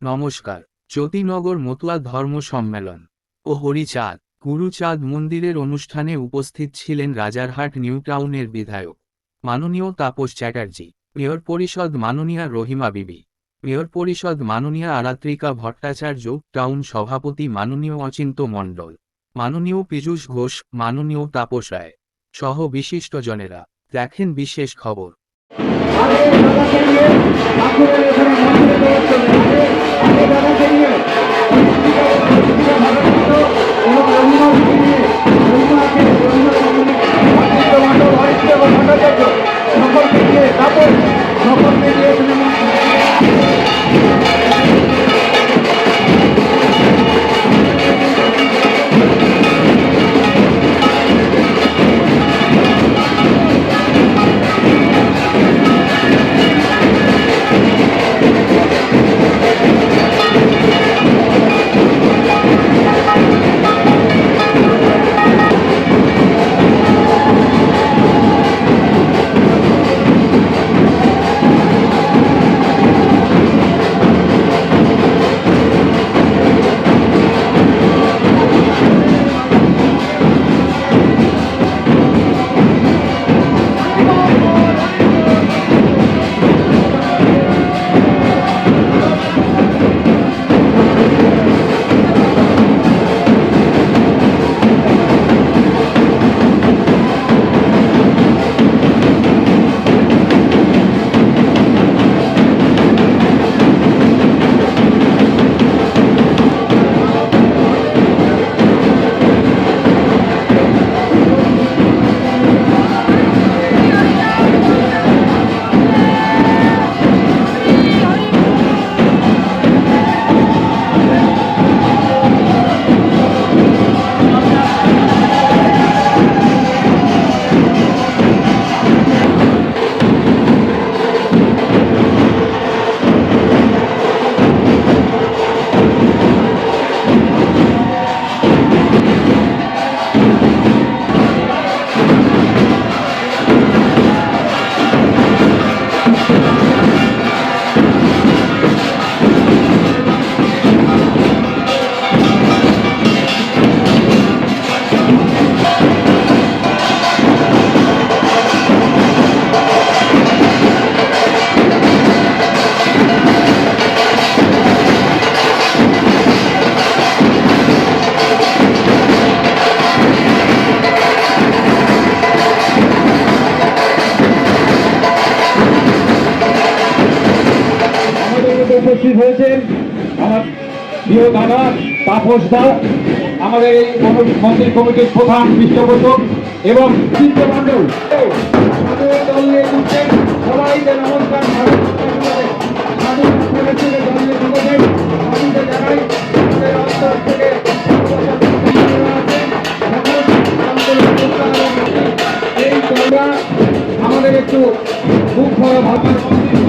নমস্কার। জ্যোতিনগর মতুয়া ধর্ম সম্মেলন ও হরিচাঁদ গুরুচাঁদ মন্দিরের অনুষ্ঠানে উপস্থিত ছিলেন রাজারহাট নিউ টাউনের বিধায়ক মাননীয় তাপস চ্যাটার্জি, মেয়র পরিষদ মাননীয়া রহিমা বিবি, মেয়র পরিষদ মাননীয়া আরাত্রিকা ভট্টাচার্য, টাউন সভাপতি মাননীয় অচিন্ত মণ্ডল, মাননীয় পীযূষ ঘোষ, মাননীয় তাপস রায় সহ বিশিষ্টজনেরা। দেখেন বিশেষ খবর। উপস্থিত হয়েছেন আমার প্রিয় দাদা তাপস দা, আমাদের এই মন্দির কমিটির প্রধান পৃষ্ঠপোষক এবং চিত্রমণ্ডল সবাইকে নমস্কার। আমাদের একটু খুব বড় ভাবনা সভাপতি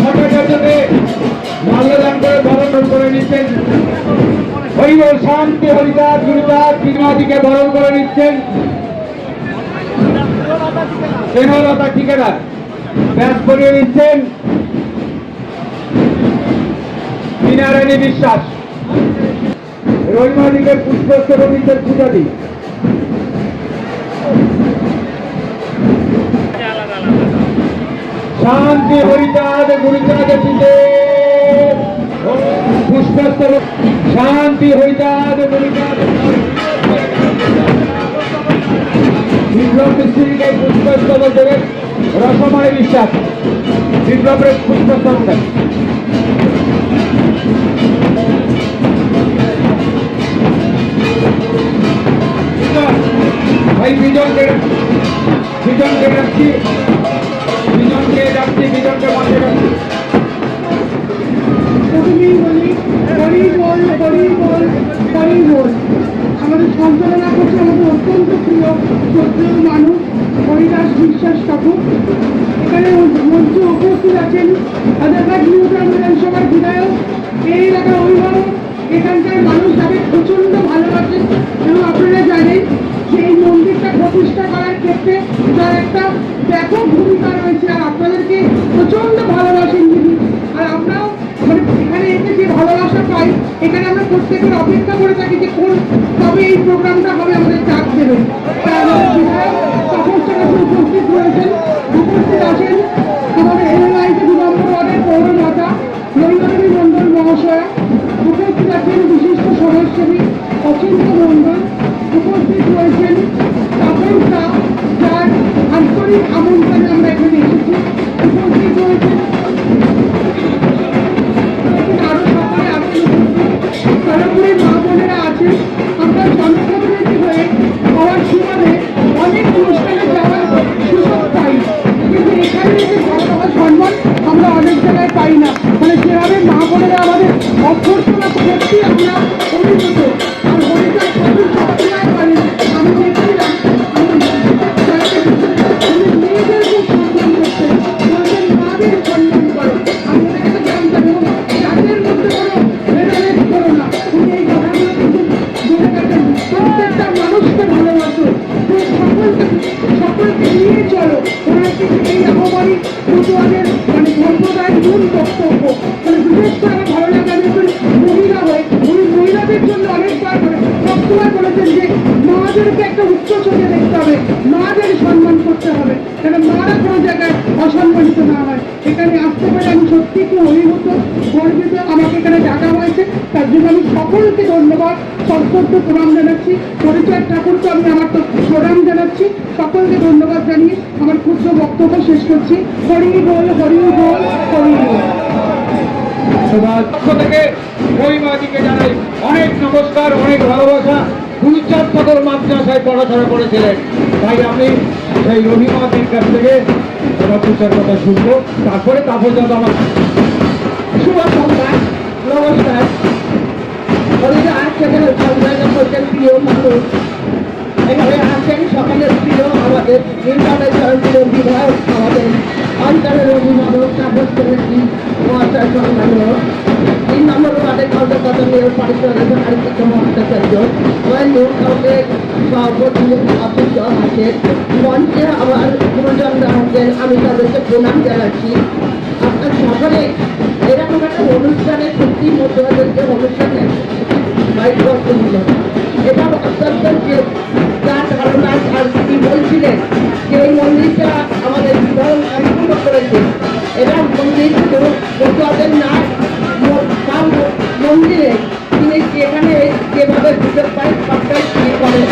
ভট্টাচার্যকে মাল্যদান করে বরণ করে নিচ্ছেন। হরিবল শান্তি হরিদাস গুরুদাস বিমাদিকে বরণ করে নিচ্ছেন স্নেহলতা ঠিকাদার, ব্যাস করিয়ে নিচ্ছেন মিনারানী বিশ্বাস, রহিমাদিকের পুষ্পস্তর নিচ্ছেন পূজাদি। শান্তি হরিচাঁদ গুরুচাঁদ পিতে পুষ্পস্তর, শান্তি হরিচাঁদ গুরুচাঁদ বিপ্লব মিস্ত্রিকে পুষ্পস্তর দেবেন রসময় বিশ্বাস, বিপ্লবের পুষ্পস্তর দেন। ভাই বিজনকে রাখছি, বিজনকে রাখছি, বিজনকে মাঠে রাখছি। প্রথমেই বলি হরি বল হরি বল হরি বল। আমাদের সঞ্চালনা করছে আমাদের অত্যন্ত প্রিয় শ্রদ্ধেয় মানুষ হরিদাস বিশ্বাস ঠাকুর। এখানে মঞ্চে উপস্থিত আছেন রাজারহাট নিউ টাউন বিধানসভার বিধায়ক, এই এলাকার অভিভাবক, এখানকার মানুষ তাকে প্রচন্ড ভালোবাসেন এবং আপনারা জানেন যে এই মন্দিরটা প্রতিষ্ঠা করার ক্ষেত্রে তার একটা ব্যাপক ভূমিকা রয়েছে, আর আপনাদেরকে প্রচন্ড ভালোবাসেন তিনি। আর আমরাও মানে এখানে এসে যে ভালোবাসা পাই, এখানে আমরা প্রত্যেকের অপেক্ষা করে থাকি যে কোন কবে এই প্রোগ্রামটা হবে, আমাদের ডাক দেবেন। তাই আমাদের বিধায়ক তপস্যা কাছে উপস্থিত রয়েছেন, উপস্থিত আছেন আমাদের এলাকায় 2 নম্বর ওয়ার্ডের পৌরমাতা রবীন্দ্রনাথ মন্ডল মহাশয়া, উপস্থিত আছেন বিশিষ্ট সমাজসেবী অচিন্ত মন্ডল, উপস্থিত রয়েছেন তাপন শাহ, যার আন্তরিক আমন্ত্রণে আমরা এখানে এসেছি, উপস্থিত রয়েছেন আরো সকলে আছেন, সর্বোপরি মা বোনেরা আছেন। আমরা জনপ্রতিনিধি হয়ে হওয়ার সুবাদে অনেক অনুষ্ঠানে যাওয়ার সুযোগ পাই, কিন্তু এখানে এসে ভালোবাসা সম্মান আমরা অনেক জায়গায় পাই না। মানে সেভাবে মা বোনেরা আমাদের অভ্যর্থনা সত্যি আমরা অভিভূত। আর হরিদাস ঠাকুর সবসময় বলেন, আমি দেখছিলাম উনি মেয়েদেরকে সম্মান করতেন, বলতেন মাদের সম্মান করো। আমি এটা জানতাম এবং তাদের মধ্যে কোনো ভেদাভেদ করো না, উনি এই কথাগুলো কিন্তু বলে গেছেন। প্রত্যেকটা মানুষকে ভালোবাসো, তো সকলকে নিয়ে চলো। ওনার কিন্তু এই মহামারী পটুয়াদের মানে সম্প্রদায়ের মূল বক্তব্য। মানে বিশেষ করে আমার ভালো লাগে, আমি একজন মহিলা হয়ে উনি মহিলাদের জন্য অনেকবার করে সবসময় বলেছেন যে মাদেরকে একটা উচ্চ চোখে দেখতে হবে, মাদের সম্মান করতে হবে, কারণ মারা কোনো জায়গায় অসম্মানিত না হয়। এখানে আসতে পারে আমি সত্যি খুব অভিভূত, গর্বিত। আমাকে এখানে ডাকা হয়েছে, তার জন্য আমি সকলকে ধন্যবাদ, সশ্রদ্ধ প্রণাম জানাচ্ছি। পরিচয় ঠাকুরকে আমি আমার তো প্রণাম জানাচ্ছি। সকলকে ধন্যবাদ জানিয়ে আমার ক্ষুদ্র বক্তব্য শেষ করছি। হরি বল, হরি বল, হরি বল। সবার পক্ষ থেকে রহিমাদিকে জানাই অনেক নমস্কার, অনেক ভালোবাসা। গুরুচাঁদ ঠাকুর মাদ্রাসায় পড়াশোনা করেছিলেন, তাই আমি সেই রহিমাদির কাছ থেকে পুচার কথা শুনবো, তারপরে তাপসজাত আমার শুভ সন্ধ্যা, নমস্কার। হরিদাস সেখানে সন্ধ্যায় করছেন প্রিয় মানুষ, এখানে আছেন সকলের প্রিয় আমাদের নির্বাচনের প্রিয় বিধায়ক, আমাদের অঞ্চলের অভিভাবক তাপস চ্যাটার্জি মহাশয় সম্মানীয়, 3 নম্বর ওয়ার্ডের কলকাতা মেয়র পরিষদের আরিফ মহাশাচার্য, নিউ টাউনের সভাপতি অফিস আছেন, মঞ্চে আমার গুরুজনরা আছেন, আমি তাদেরকে প্রণাম জানাচ্ছি। আপনার সকলে এরকম একটা অনুষ্ঠানে সত্যি মধ্যে অনুষ্ঠানে এটা অত্যন্ত যে যার ধারণা আর কি বলছিলেন যে এই মন্দিরটা আমাদের বিধায়ক সম্পূর্ণ করেছে। এটা মন্দির পটুয়াদের না মন্দিরে তিনি যেখানে যেভাবে সুযোগ পায় সবটাই তিনি করেন,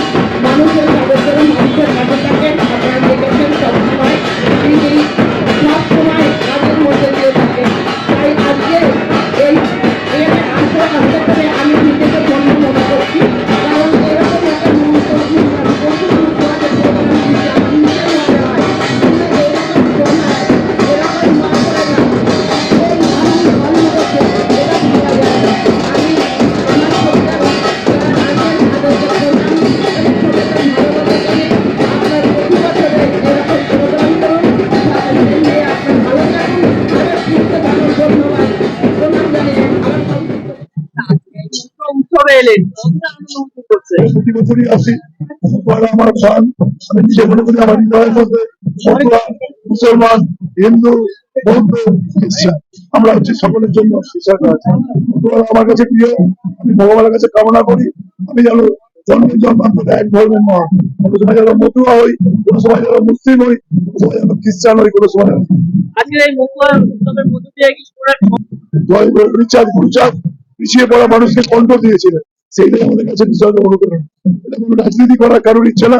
মানুষের তাদের জন্য মানুষের কাছে থাকেন। আপনারা দেখেছেন সবসময় তিনি সবসময় কাজের মধ্যে দিয়ে থাকেন। তাই আজকে এই আসতে করে আমি নিজেকে ধন্য মনে করছি, কারণ এরকম একটা মুহূর্ত উৎসবে এলেন, প্রতি বছরই আসি। আমার প্রাণ, আমি নিজে মনে করি আমার হৃদয়ের মধ্যে মুসলমান, হিন্দু, বৌদ্ধ, খ্রিস্টান, আমরা হচ্ছে সকলের জন্য আমার কাছে প্রিয়। আমি ভগবানের কাছে কামনা করি আমি যেন জন্মান্তরে এক ধর্মের নয়, কোনো সময় যেন মতুয়া হই, কোনো সময় যেন মুসলিম হই, কোনো সময় যেন খ্রিস্টান হই, কোনো সময় জয় গুরুচাঁদ পিছিয়ে পড়া মানুষকে কণ্ঠ দিয়েছিলেন, সেইটাই আমাদের কাছে বিষয়টা অনুকরণ। এটা কোনো রাজনীতি করার কারোর ইচ্ছে না।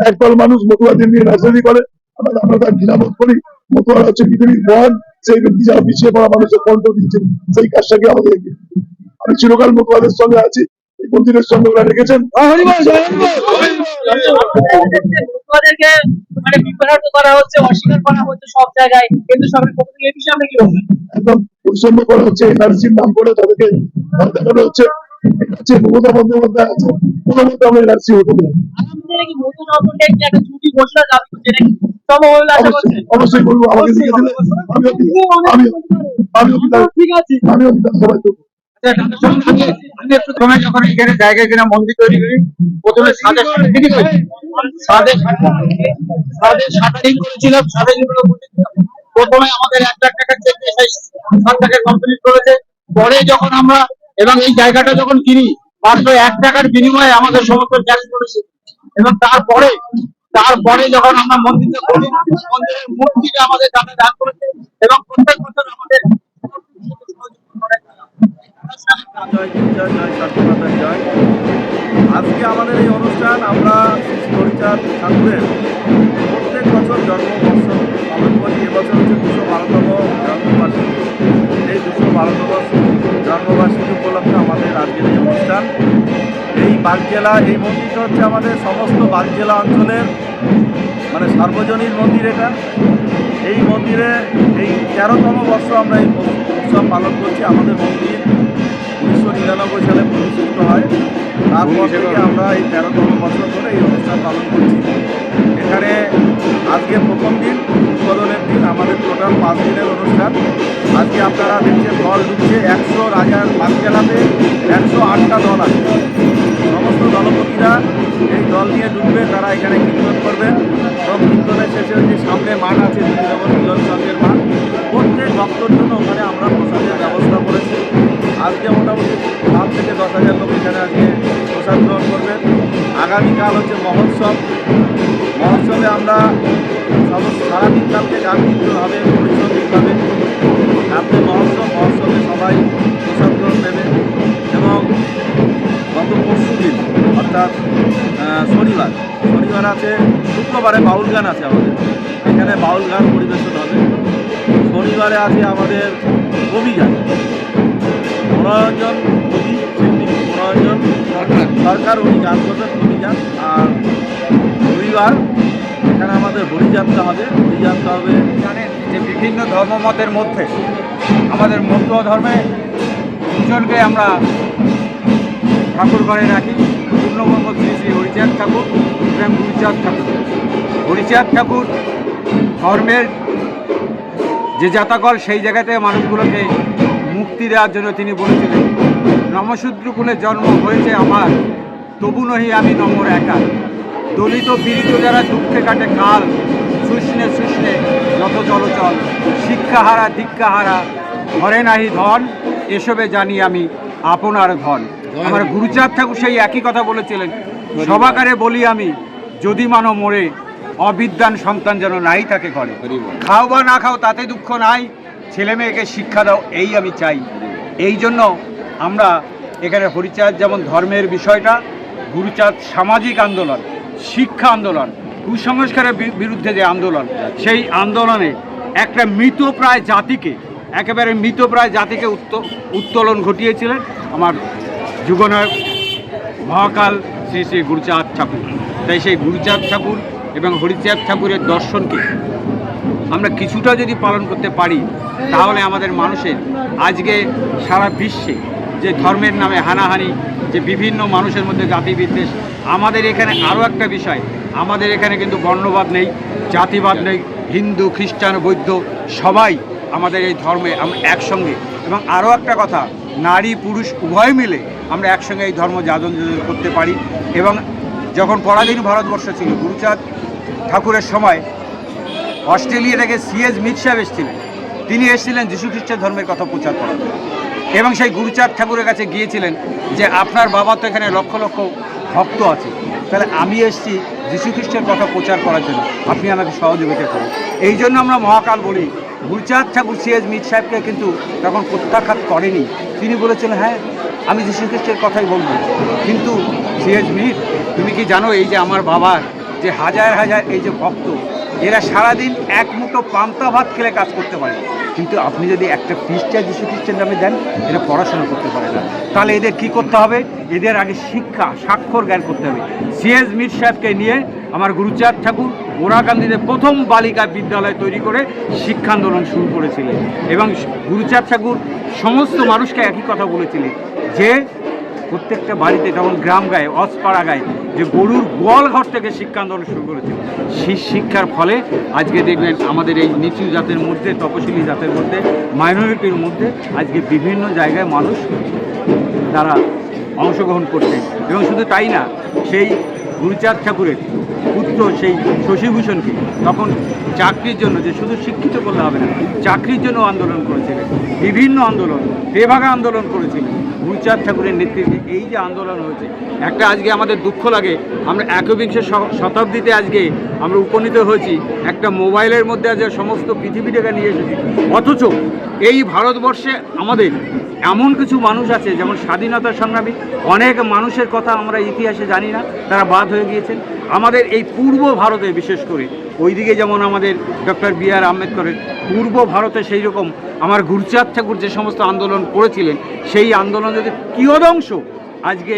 একদল মানুষ মতুয়াদের নিয়ে রাজনীতি করে, আমরা তার ঘৃণাবোধ করি। মতুয়ারা হচ্ছে পৃথিবীর মহান সেই ব্যক্তি যারা পিছিয়ে পড়া মানুষের কণ্ঠ দিয়েছেন, সেই কাজটাকে আমাদের আমি চিরকাল মতুয়াদের সঙ্গে আছি, এই মন্দিরের সঙ্গে ওরা রেখেছেন। অস্বীকার করা হচ্ছে সব জায়গায়, কিন্তু সরকার পক্ষ থেকে এই বিষয়ে আমরা কি বলবেন? একদম পরিশ্রম করা হচ্ছে, এনআরসির নাম করে তাদেরকে দেখানো হচ্ছে যে মমতা বন্দ্যোপাধ্যায় আছে কোনো মতে আমরা এনআরসি হতে দেবো অবশ্যই বলবো আমাকে লিখে দিলে আমিও বিধানসভায় দেবো আমি একটু সময় যখন এখানে জায়গায় কিনা মন্দির তৈরি করি প্রথমে ছাদের শাটারিং করেছিলাম প্রথমে আমাদের 1 লাখ টাকা চেক দিয়ে সেই ছাদটাকে কমপ্লিট করেছে। পরে যখন আমরা এবং এই জায়গাটা যখন কিনি মাত্র 1 টাকার বিনিময়ে আমাদের সমস্ত ট্যাক্স করেছে এবং তারপরে যখন আমরা মন্দিরটা করি মন্দিরের মূর্তিটা আমাদের দানে দান করেছে এবং প্রত্যেক বছর আমাদের আজকে আমাদের এই অনুষ্ঠান আমরা হরিচাঁদ ঠাকুরের প্রত্যেক বছর জন্মবর্ষ পালন করি। এবছর হচ্ছে 212তম জন্মবার্ষিকী। এই 212তম জন্মবার্ষিকী উপলক্ষে আমাদের আজকের এই অনুষ্ঠান। এই বাগজেলা এই মন্দিরটা হচ্ছে আমাদের সমস্ত বাগজেলা অঞ্চলের মানে সার্বজনীন মন্দির এটা। এই মন্দিরে এই 13তম বর্ষ আমরা এই উৎসব পালন করছি। আমাদের মন্দির 1999 সালে প্রতিষ্ঠিত হয়। তারপর থেকে আমরা এই 13তম বছর ধরে এই অনুষ্ঠান পালন করছি। এখানে আজকে প্রথম দিন উদ্বোধনের দিন, আমাদের টোটাল 5 দিনের অনুষ্ঠান। আজকে আপনারা দেখছেন দল ঢুকছে 100 রাজার বাগজেলাতে 108টা দল আছে। সমস্ত দলপতিরা এই দল নিয়ে ঢুকবে, তারা এখানে কীর্তন করবেন এবং কীর্তনের শেষে যে সামনে মাঠ আছে যেমন মিলন সঙ্গের মাঠ, প্রত্যেক ভক্তর জন্য ওখানে আমরা প্রসাদের ব্যবস্থা করেছি। আজকে মোটামুটি 7 থেকে 10,000 লোক এখানে আজকে প্রসাদ গ্রহণ করবেন। আগামীকাল হচ্ছে মহোৎসবে আমরা সারাদিন কালকে গান কীর্তন হবে, পরিশ্রমিকভাবে আপনি মহোৎসবে সবাই প্রসাদ গ্রহণ দেবে। এবং গত পরশু দিন অর্থাৎ শনিবার আছে, শুক্রবারে বাউল গান আছে আমাদের এখানে, বাউল গান পরিবেশন হবে। শনিবারে আছে আমাদের কবি গান, মনোরঞ্জন কবি শিল্পী মনোরঞ্জন সরকার, উনি গান করবেন কবি গান। আর রবিবার এখানে আমাদের হরিযাত্রা হবে। জানেন যে বিভিন্ন ধর্মমতের মধ্যে আমাদের মতুয়া ধর্মে দুজনকে আমরা ঠাকুর ঘরে রাখি, পূর্ণব্রহ্ম শ্রী শ্রী হরিচাঁদ ঠাকুর এবং গুরুচাঁদ ঠাকুর। হরিচাঁদ ঠাকুর ধর্মের যে জাতাকল সেই জায়গাতে মানুষগুলোকে মুক্তি দেওয়ার জন্য তিনি বলেছিলেন, নমশূদ্র কুলে জন্ম হয়েছে আমার, তবু নহি আমি নমর একা। দলিত পীড়িত যারা দুঃখে কাটে কাল, শুষ্ণে শুষ্ণে যত চলচল, শিক্ষাহারা দীক্ষাহারা ঘরে নাহি ধন, এসবে জানি আমি আপনার ধন। আমার গুরুচাঁদ ঠাকুর সেই একই কথা বলেছিলেন, সবাকারে বলি আমি, যদি মানো মোরে, অবিদ্যান সন্তান যেন নাই থাকে ঘরে। খাও বা না খাও তাতে দুঃখ নাই, ছেলে মেয়েকে শিক্ষা দাও এই আমি চাই। এই জন্য আমরা এখানে হরিচাঁদ যেমন ধর্মের বিষয়টা, গুরুচাঁদ সামাজিক আন্দোলন, শিক্ষা আন্দোলন, কুসংস্কারের বিরুদ্ধে যে আন্দোলন, সেই আন্দোলনে একটা মৃতপ্রায় জাতিকে উত্তোলন ঘটিয়েছিলেন আমার যুগনায়ক মহাকাল শ্রী শ্রী গুরুচাঁদ ঠাকুর। তাই সেই গুরুচাঁদ ঠাকুর এবং হরিচাঁদ ঠাকুরের দর্শনকে আমরা কিছুটা যদি পালন করতে পারি, তাহলে আমাদের মানুষের আজকে সারা বিশ্বে যে ধর্মের নামে হানাহানি, যে বিভিন্ন মানুষের মধ্যে জাতিবিদ্বেষ, আমাদের এখানে আরও একটা বিষয়, আমাদের এখানে কিন্তু বর্ণবাদ নেই, জাতিবাদ নেই, হিন্দু খ্রিস্টান বৌদ্ধ সবাই আমাদের এই ধর্মে আমরা একসঙ্গে। এবং আরও একটা কথা, নারী পুরুষ উভয় মিলে আমরা একসঙ্গে এই ধর্ম যাজন করতে পারি। এবং যখন পরাধীন ভারতবর্ষ ছিল, গুরুচাঁদ ঠাকুরের সময় অস্ট্রেলিয়া থেকে সিএস মিট সাহেব এসেছিলেন। তিনি এসেছিলেন যীশু খ্রিস্টের ধর্মের কথা প্রচার করার, এবং সেই গুরুচাঁদ ঠাকুরের কাছে গিয়েছিলেন যে আপনার বাবা তো এখানে লক্ষ লক্ষ ভক্ত আছে, তাহলে আমি এসেছি যীশু খ্রিস্টের কথা প্রচার করার জন্য, আপনি আমাকে সহযোগিতা করুন। এই জন্য আমরা মহাকাল বলি। গুরুচাঁদ ঠাকুর সিএস মিট সাহেবকে কিন্তু তখন প্রত্যাখ্যাত করেনি, তিনি বলেছিলেন হ্যাঁ আমি যীশু খ্রিস্টের কথাই বলবো। কিন্তু সিএস মিট, তুমি কি জানো এই যে আমার বাবার যে হাজার হাজার এই যে ভক্ত, এরা সারাদিন এক মুঠো পান্তা ভাত খেলে কাজ করতে পারে, কিন্তু আপনি যদি একটা পৃষ্ঠা যীশু খ্রিস্টের নামে দেন, এরা পড়াশোনা করতে পারে না। তাহলে এদের কি করতে হবে? এদের আগে শিক্ষা স্বাক্ষর জ্ঞান করতে হবে। সিএস মিট সাহেবকে নিয়ে আমার গুরুচাঁদ ঠাকুর গোরাকান্দিতে প্রথম বালিকা বিদ্যালয় তৈরি করে শিক্ষা আন্দোলন শুরু করেছিলেন। এবং গুরুচাঁদ ঠাকুর সমস্ত মানুষকে একই কথা বলেছিলেন যে প্রত্যেকটা বাড়িতে তখন গ্রাম গায়ে অসপাড়া গায়ে যে গরুর গোয়াল ঘর থেকে শিক্ষা আন্দোলন শুরু করেছিল, সেই শিক্ষার ফলে আজকে দেখবেন আমাদের এই নিচু জাতের মধ্যে, তপশিলি জাতের মধ্যে, মাইনরিটির মধ্যে আজকে বিভিন্ন জায়গায় মানুষ তারা অংশগ্রহণ করছে। এবং শুধু তাই না, সেই গুরুচাঁদ ঠাকুরের পুত্র সেই শশীভূষণকে তখন চাকরির জন্য, যে শুধু শিক্ষিত করলে হবে না, চাকরির জন্য আন্দোলন করেছিলেন, বিভিন্ন আন্দোলন, তেভাগা আন্দোলন করেছিলেন গুরুচাঁদ ঠাকুরের নেতৃত্বে। এই যে আন্দোলন হয়েছে, একটা আজকে আমাদের দুঃখ লাগে, আমরা একবিংশ শতাব্দীতে আজকে আমরা উপনীত হয়েছি, একটা মোবাইলের মধ্যে আজ সমস্ত পৃথিবীটাকে নিয়ে এসেছি, অথচ এই ভারতবর্ষে আমাদের এমন কিছু মানুষ আছে, যেমন স্বাধীনতা সংগ্রামী অনেক মানুষের কথা আমরা ইতিহাসে জানি না, তারা বাদ হয়ে গিয়েছেন। আমাদের এই পূর্ব ভারতে বিশেষ করে ওইদিকে যেমন আমাদের ডক্টর বি.আর. আম্বেদকরের, পূর্ব ভারতে সেই রকম আমার গুরুচাঁদ ঠাকুর যে সমস্ত আন্দোলন করেছিলেন, সেই আন্দোলন যদি কিয়দংশ আজকে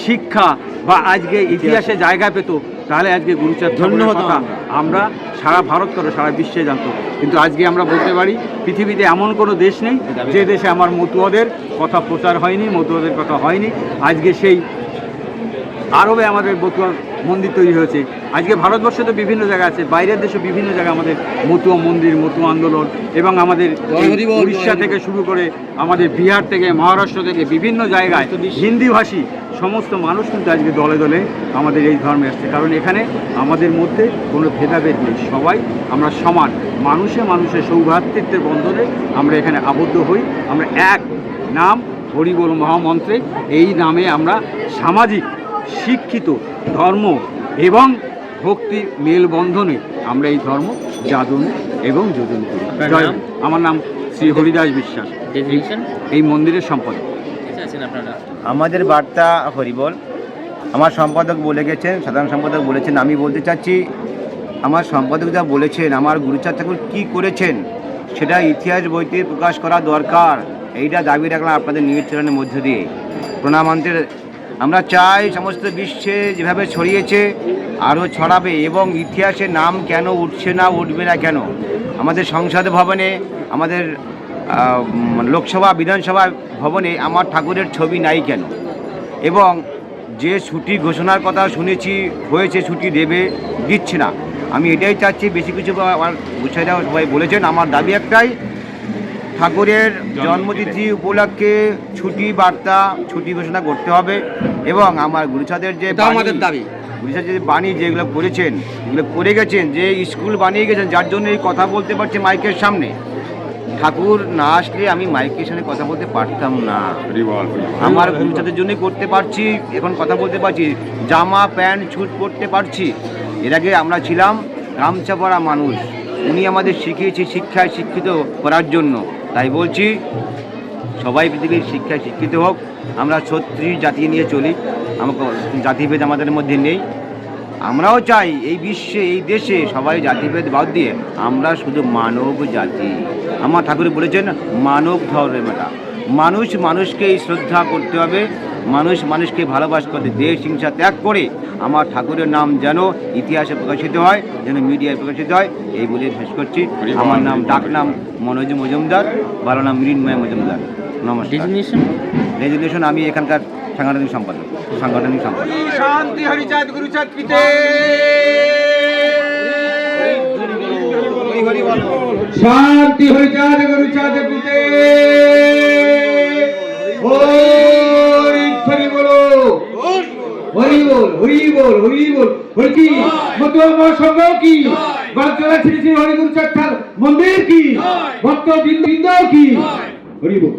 শিক্ষা বা আজকে ইতিহাসে জায়গা পেত, তাহলে আজকে গুরুচাঁদ ঠাকুরের কথা আমরা সারা ভারত করে সারা বিশ্বে জানতো। কিন্তু আজকে আমরা বলতে পারি পৃথিবীতে এমন কোনো দেশ নেই যে দেশে আমার মতুয়াদের কথা প্রচার হয়নি, মতুয়াদের কথা হয়নি। আজকে সেই আরবে আমাদের মতুয়া মন্দির তৈরি হয়েছে। আজকে ভারতবর্ষে তো বিভিন্ন জায়গা আছে, বাইরের দেশে বিভিন্ন জায়গায় আমাদের মতুয়া মন্দির, মতুয়া আন্দোলন, এবং আমাদের উড়িষ্যা থেকে শুরু করে আমাদের বিহার থেকে, মহারাষ্ট্র থেকে বিভিন্ন জায়গায় হিন্দিভাষী সমস্ত মানুষ কিন্তু আজকে দলে দলে আমাদের এই ধর্মে আসছে। কারণ এখানে আমাদের মধ্যে কোনো ভেদাভেদ নেই, সবাই আমরা সমান, মানুষে মানুষের সৌভ্রাতৃত্বের বন্ধনে আমরা এখানে আবদ্ধ হই। আমরা এক নাম হরি বল মহামন্ত্রে, এই নামে আমরা সামাজিক, শিক্ষিত, ধর্ম এবং ভক্তির মেলবন্ধনে আমরা এই ধর্ম যাদন এবং যোজন করি। আমার নাম শ্রী হরিদাস বিশ্বাস, এই মন্দিরের সম্পাদক। আমাদের বার্তা হরিবল। আমার সম্পাদক বলে গেছেন, সাধারণ সম্পাদক বলেছেন, আমি বলতে চাচ্ছি আমার সম্পাদক যা বলেছেন, আমার গুরুচাঁদ ঠাকুর কী করেছেন সেটা ইতিহাস বইতে প্রকাশ করা দরকার, এইটা দাবি রাখলাম আপনাদের নিউজ চ্যানেলের মধ্য দিয়ে। প্রণামান্তের আমরা চাই সমস্ত বিশ্বে যেভাবে ছড়িয়েছে আরও ছড়াবে, এবং ইতিহাসের নাম কেন উঠছে না, উঠবে না কেন? আমাদের সংসদ ভবনে, আমাদের লোকসভা বিধানসভা ভবনে আমার ঠাকুরের ছবি নাই কেন? এবং যে ছুটি ঘোষণার কথা শুনেছি হয়েছে, ছুটি দেবে, দিচ্ছে না। আমি এটাই চাচ্ছি, বেশি কিছু আমার গুছাইরাও সবাই বলেছেন। আমার দাবি একটাই, ঠাকুরের জন্মতিথি উপলক্ষে ছুটি বার্তা, ছুটি ঘোষণা করতে হবে। এবং আমার গুরুচাঁদের যে আমাদের দাবি, গুরুচাঁদ যে বাণী যেগুলো করেছেন, এগুলো করে গেছেন, যে স্কুল বানিয়ে গেছেন, যার জন্য এই কথা বলতে পারছে মাইকের সামনে। ঠাকুর না আসলে আমি মাইকের সামনে কথা বলতে পারতাম না। আমার গুরুচাঁদের জন্যই করতে পারছি, এখন কথা বলতে পারছি, জামা প্যান্ট ছুট পরতে পারছি। এর আগে আমরা ছিলাম গামছা পরা মানুষ, উনি আমাদের শিখিয়েছে শিক্ষায় শিক্ষিত করার জন্য। তাই বলছি, সবাই পৃথিবীর শিক্ষায় শিক্ষিত হোক। আমরা 36 জাতি নিয়ে চলি, আমাকে জাতিভেদ আমাদের মধ্যে নেই। আমরাও চাই এই বিশ্বে, এই দেশে সবাই জাতিভেদ বাদ দিয়ে আমরা শুধু মানব জাতি। আমার ঠাকুর বলেছেন মানব ধর্মটা, মানুষ মানুষকে শ্রদ্ধা করতে হবে, মানুষ মানুষকে ভালোবাসতে হবে, দেশ হিংসা ত্যাগ করে আমার ঠাকুরের নাম যেন ইতিহাসে প্রকাশিত হয়, যেন মিডিয়ায় প্রকাশিত হয়, এই বলে শেষ করছি। আমার নাম, ডাক নাম মনোজ মজুমদার, ভালো নাম মৃন্ময় মজুমদার। নমস্কার। রেজিগনেশন আমি এখানকার সাংগঠনিক সম্পাদক। শান্তি হরিচাঁদ গুরুচাঁদ পিতে, শান্তি হরিচাঁদ গুরুচাঁদ পিতে, হরি বলো, হরি বল, হরি বল, হরি বল, হরি কি মতুয়া মহাসংঘ কি, বাগদারা শ্রী শ্রী হরি গুরুচাঁদ মন্দির কি, ভক্ত বৃন্দ কি, হরি বল।